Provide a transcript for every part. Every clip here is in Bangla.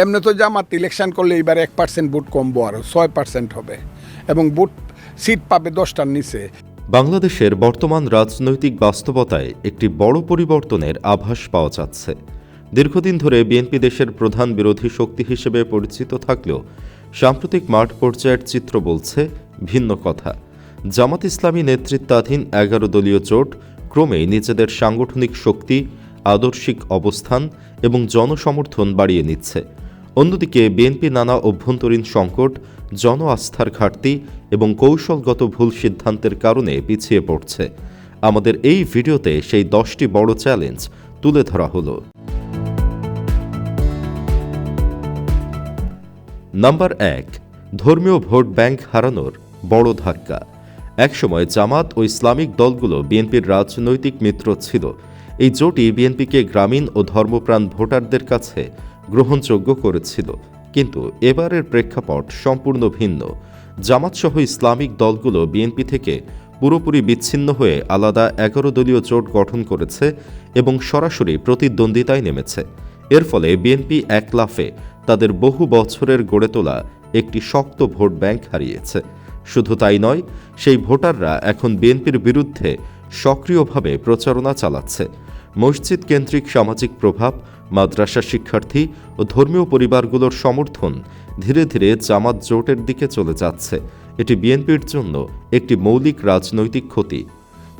এমনি তো জামাত ইলেকশন করলে এবার 1% ভোট কমবো, আরও 6% হবে এবং ভোট সিট পাবে 10টার নিচে। বাংলাদেশের বর্তমান রাজনৈতিক বাস্তবতায় একটি বড় পরিবর্তনের আভাস পাওয়া যাচ্ছে। দীর্ঘদিন ধরে বিএনপি দেশের প্রধান বিরোধী শক্তি হিসেবে পরিচিত থাকলেও সাম্প্রতিক মাঠ পর্যায়ের চিত্র বলছে ভিন্ন কথা। জামাত ইসলামী নেতৃত্বাধীন 11 দলীয় জোট ক্রমেই নিজেদের সাংগঠনিক শক্তি, আদর্শিক অবস্থান এবং জনসমর্থন বাড়িয়ে নিচ্ছে। অন্যদিকে বিএনপি নানা অভ্যন্তরীণ সংকট, জন আস্থার ঘাটতি এবং কৌশলগত ভুল সিদ্ধান্তের কারণে পিছিয়ে পড়ছে। আমাদের এই ভিডিওতে সেই 10টি বড় চ্যালেঞ্জ তুলে ধরা হলো। নাম্বার 1, ধর্মীয় ভোট ব্যাংক হারানোর বড় ধাক্কা। একসময় জামাত ও ইসলামিক দলগুলো বিএনপির রাজনৈতিক মিত্র ছিল। এই জোটই বিএনপিকে গ্রামীণ ও ধর্মপ্রাণ ভোটারদের কাছে গ্রহণযোগ্য করেছিল। কিন্তু এবারের প্রেক্ষাপট সম্পূর্ণ ভিন্ন। জামাতসহ ইসলামিক দলগুলো বিএনপি থেকে পুরোপুরি বিচ্ছিন্ন হয়ে আলাদা 11 দলীয় জোট গঠন করেছে এবং সরাসরি প্রতিদ্বন্দ্বিতায় নেমেছে। এর ফলে বিএনপি এক লাফে তাদের বহু বছরের গড়ে তোলা একটি শক্ত ভোট ব্যাংক হারিয়েছে। শুধু তাই নয়, সেই ভোটাররা এখন বিএনপির বিরুদ্ধে সক্রিয়ভাবে প্রচারণা চালাচ্ছে। মসজিদ কেন্দ্রিক সামাজিক প্রভাব, মাদ্রাসা শিক্ষার্থী ও ধর্মীয় পরিবারগুলোর সমর্থন ধীরে ধীরে জামাত জোটের দিকে চলে যাচ্ছে। এটি বিএনপির জন্য একটি মৌলিক রাজনৈতিক ক্ষতি।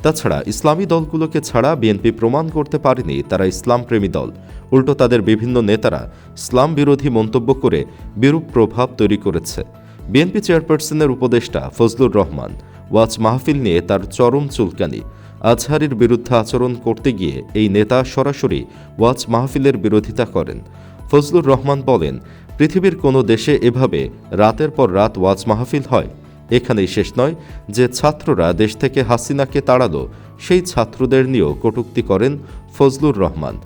তাছাড়া ইসলামী দলগুলোকে ছাড়া বিএনপি প্রমাণ করতে পারেনি তারা ইসলামপ্রেমী দল। উল্টো তাদের বিভিন্ন নেতারা ইসলাম বিরোধী মন্তব্য করে বিরূপ প্রভাব তৈরি করেছে। বিএনপি চেয়ারপারসনের উপদেষ্টা ফজলুর রহমান ওয়াজ মাহফিল নিয়ে তার চরম চুলকানি। আজহারীর বিরুদ্ধে আচরণ করতে গিয়ে এই নেতা সরাসরি ওয়াজ মাহফিলের বিরোধিতা করেন। ফজলুর রহমান বলেন, পৃথিবীর কোনো দেশে এভাবে রাতের পর রাত ওয়াজ মাহফিল হয়? এখানেই শেষ নয়, যে ছাত্ররা দেশ থেকে হাসিনাকে তাড়ালো সেই ছাত্রদের নিয়েও কটূক্তি করেন ফজলুর রহমান।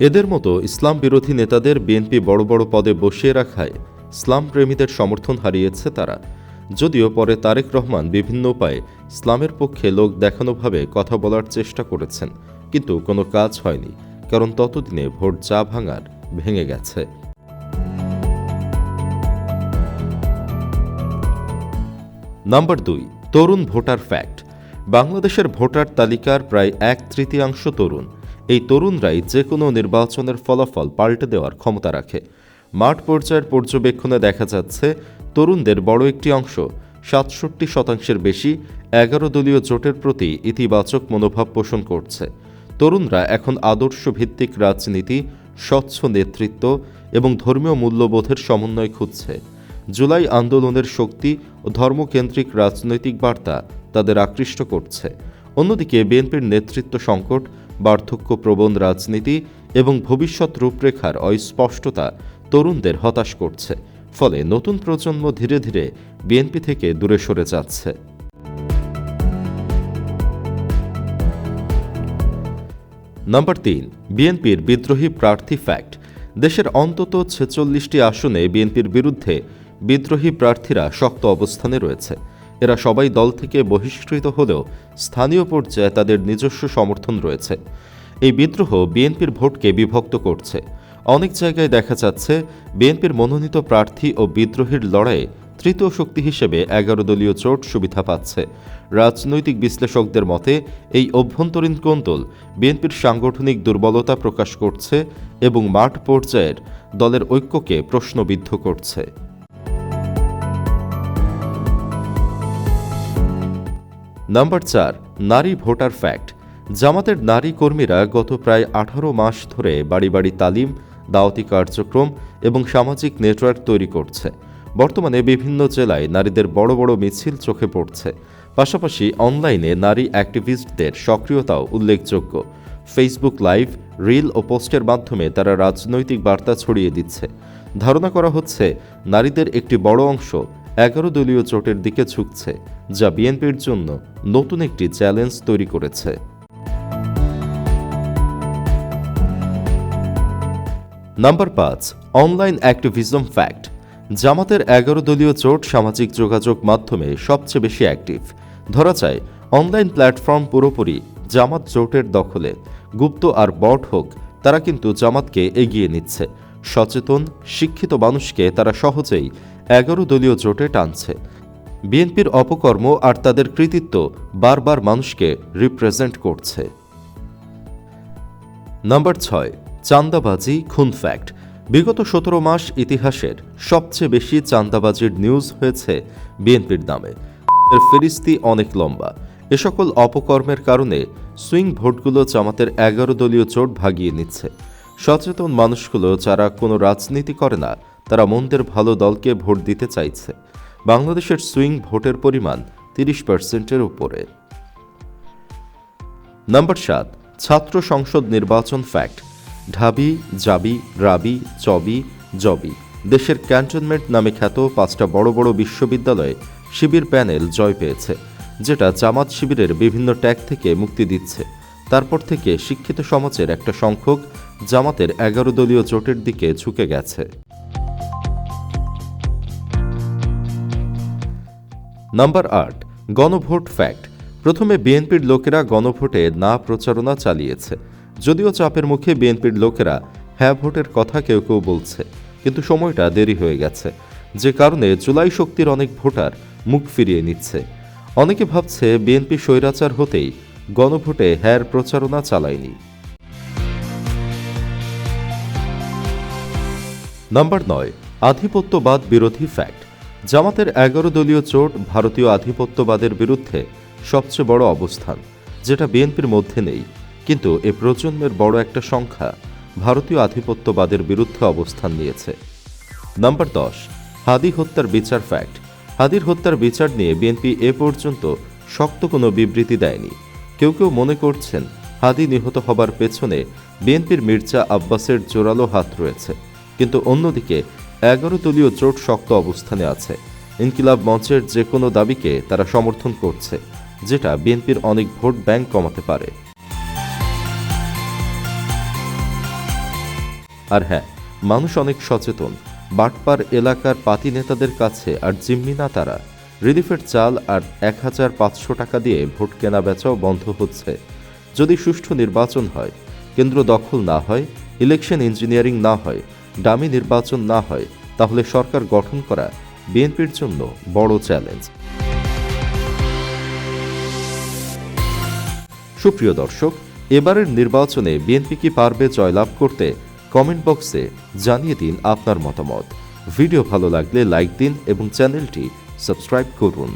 এদের মতো ইসলাম বিরোধী নেতাদের বিএনপি বড় বড় পদে বসিয়ে রাখায় ইসলাম প্রেমীদের সমর্থন হারিয়েছে তারা। যদিও পরে তারেক রহমান বিভিন্ন উপায়ে ইসলামের পক্ষে লোক দেখানোভাবে কথা বলার চেষ্টা করেছেন, কিন্তু কোনো কাজ হয়নি, কারণ ততদিনে ভোট যা ভাঙার ভেঙে গেছে। নাম্বার 2, তরুণ ভোটার ফ্যাক্ট। বাংলাদেশের ভোটার তালিকার প্রায় 1/3 তরুণ। এই তরুণরাই যে কোনো নির্বাচনের ফলাফল পাল্টে দেওয়ার ক্ষমতা রাখে। মাঠ পর্যায়ের পর্যবেক্ষণে দেখা যাচ্ছে তরুণদের বড় একটি অংশ, 67% বেশি, 11 দলীয় জোটের প্রতি ইতিবাচক মনোভাব পোষণ করছে। তরুণরা এখন আদর্শ ভিত্তিক রাজনীতি, স্বচ্ছ নেতৃত্ব এবং ধর্মীয় মূল্যবোধের সমন্বয় খুঁজছে। জুলাই আন্দোলনের শক্তি ও ধর্মকেন্দ্রিক রাজনৈতিক বার্তা তাদের আকৃষ্ট করছে। অন্যদিকে বিএনপির নেতৃত্ব সংকট, বার্ধক্যপ্রবণ রাজনীতি এবং ভবিষ্যৎ রূপরেখার অস্পষ্টতা তরুণদের হতাশ করছে। ফলে নতুন প্রজন্ম ধীরে ধীরে বিএনপি থেকে দূরে সরে যাচ্ছে। নাম্বার 3, বিএনপির বিদ্রোহী প্রার্থী ফ্যাক্ট। দেশের অন্তত 46টি আসনে বিএনপির বিরুদ্ধে বিদ্রোহী প্রার্থীরা শক্ত অবস্থানে রয়েছে। এরা সবাই দল থেকে বহিষ্কৃত হলেও স্থানীয় পর্যায়ে তাদের নিজস্ব সমর্থন রয়েছে। এই বিদ্রোহ বিএনপির ভোটকে বিভক্ত করছে। অনেক জায়গায় দেখা যাচ্ছে বিএনপির মনোনীত প্রার্থী ও বিদ্রোহীর লড়াইয়ে তৃতীয় শক্তি হিসেবে 11 দলীয় জোট সুবিধা পাচ্ছে। রাজনৈতিক বিশ্লেষকদের মতে এই অভ্যন্তরীণ কোন্দল বিএনপির সাংগঠনিক দুর্বলতা প্রকাশ করছে এবং মাঠ পর্যায়ের দলের ঐক্যকে প্রশ্নবিদ্ধ করছে। নাম্বার 4, নারী ভোটার ফ্যাক্ট। জামাতের নারী কর্মীরা গত প্রায় 18 মাস ধরে বাড়ি বাড়ি তালিম, দাওয়াতি কার্যক্রম এবং সামাজিক নেটওয়ার্ক তৈরি করছে। বর্তমানে বিভিন্ন জেলায় নারীদের বড় বড় মিছিল চোখে পড়ছে। পাশাপাশি অনলাইনে নারী অ্যাক্টিভিস্টদের সক্রিয়তাও উল্লেখযোগ্য। ফেসবুক লাইভ, রিল ও পোস্টের মাধ্যমে তারা রাজনৈতিক বার্তা ছড়িয়ে দিচ্ছে। ধারণা করা হচ্ছে নারীদের একটি বড় অংশ 11 দলীয় জোটের দিকে ঝুঁকছে, যা বিএনপির জন্য নতুন একটি চ্যালেঞ্জ তৈরি করেছে। Number 5, online activism fact. জামাতের 11 দলীয় জোট সামাজিক যোগাযোগ মাধ্যমে সবচেয়ে বেশি অ্যাক্টিভ। ধরা যায় অনলাইন প্ল্যাটফর্ম পুরোপুরি জামাত জোটের দখলে। গুপ্ত আর বট হোক, তারা কিন্তু জামাতকে এগিয়ে নিচ্ছে। সচেতন শিক্ষিত মানুষকে তারা সহজেই 11 দলীয় জোটে টানছে। বিএনপির অপকর্ম আর তাদের কৃতিত্ব বারবার মানুষকে রিপ্রেজেন্ট করছে। নাম্বার 6, চাঁদাবাজি খুন ফ্যাক্ট। বিগত 17 মাস ইতিহাসের সবচেয়ে বেশি চাঁদাবাজির নিউজ হয়েছে বিএনপির নামে। এর ফেরিস্তি অনেক লম্বা। এ সকল অপকর্মের কারণে সুইং ভোটগুলো জামাতের 11 দলীয় জোট ভাগিয়ে নিচ্ছে। সচেতন মানুষগুলো যারা কোনো রাজনীতি করে না, তারা মন্দের ভালো দলকে ভোট দিতে চাইছে। বাংলাদেশের সুইং ভোটের পরিমাণ 30%-এর উপরে। নাম্বার 7, ছাত্র সংসদ নির্বাচন ফ্যাক্ট। ঢাবি, জাবি, রাবি, চবি, জবি দেশের ক্যান্টনমেন্ট নামে খ্যাত 5টা বড় বড় বিশ্ববিদ্যালয়ে শিবির প্যানেল জয় পেয়েছে, যেটা জামাত শিবিরের বিভিন্ন ট্যাগ থেকে মুক্তি দিচ্ছে। তারপর থেকে শিক্ষিত সমাজের একটা সংখ্যক জামাতের 11 দলীয় জোটের দিকে ঝুঁকে গেছে। নাম্বার 8, গণভোট ফ্যাক্ট। প্রথমে বিএনপির লোকেরা গণভোটে না প্রচারণা চালিয়েছে। যদিও চাপের মুখে বিএনপির লোকেরা হ্যাঁ ভোটের কথা কেউ কেউ বলছে, কিন্তু সময়টা দেরি হয়ে গেছে, যে কারণে জুলাই শক্তির অনেক ভোটার মুখ ফিরিয়ে নিচ্ছে। অনেকে ভাবছে বিএনপি স্বৈরাচার হতেই গণভোটে হ্যার প্রচারণা চালায়নি। নাম্বার 9, আধিপত্যবাদ বিরোধী ফ্যাক্ট। জামাতের 11 দলীয় জোট ভারতীয় আধিপত্যবাদের বিরুদ্ধে সবচেয়ে বড় অবস্থান, যেটা বিএনপির মধ্যে নেই, কিন্তু এ প্রজন্মের বড় একটা সংখ্যা ভারতীয় আধিপত্যবাদের বিরুদ্ধে অবস্থান নিয়েছে। নাম্বার 10, হাদি হত্যার বিচার ফ্যাক্ট। হাদির হত্যার বিচার নিয়ে বিএনপি এ পর্যন্ত শক্ত কোনো বিবৃতি দেয়নি। কেউ কেউ মনে করছেন হাদি নিহত হবার পেছনে বিএনপির মির্জা আব্বাসের জোরালো হাত রয়েছে, কিন্তু অন্যদিকে 11 দলীয় জোট শক্ত অবস্থানে আছে। ইনকিলাব মঞ্চের যে কোনো দাবিকে তারা সমর্থন করছে, যেটা বিএনপির অনেক ভোট ব্যাংক কমাতে পারে। আর হ্যাঁ, মানুষ অনেক সচেতন। বাটপার এলাকার পাতি নেতাদের কাছে আর জিম্মি না তারা। রিলিফের চাল আর 1500 টাকা দিয়ে ভোট কেনা বেচাও বন্ধ হচ্ছে। যদি সুষ্ঠু নির্বাচন হয়, কেন্দ্র দখল না হয়, ইলেকশন ইঞ্জিনিয়ারিং না হয়, ডামি নির্বাচন না হয়, তাহলে সরকার গঠন করা বিএনপির জন্য বড় চ্যালেঞ্জ। সুপ্রিয় দর্শক, এবারের নির্বাচনে বিএনপি কি পারবে জয়লাভ করতে? কমেন্ট বক্সে জানিয়ে দিন আপনার মতামত। ভিডিও ভালো লাগলে লাইক দিন এবং চ্যানেলটি সাবস্ক্রাইব করুন।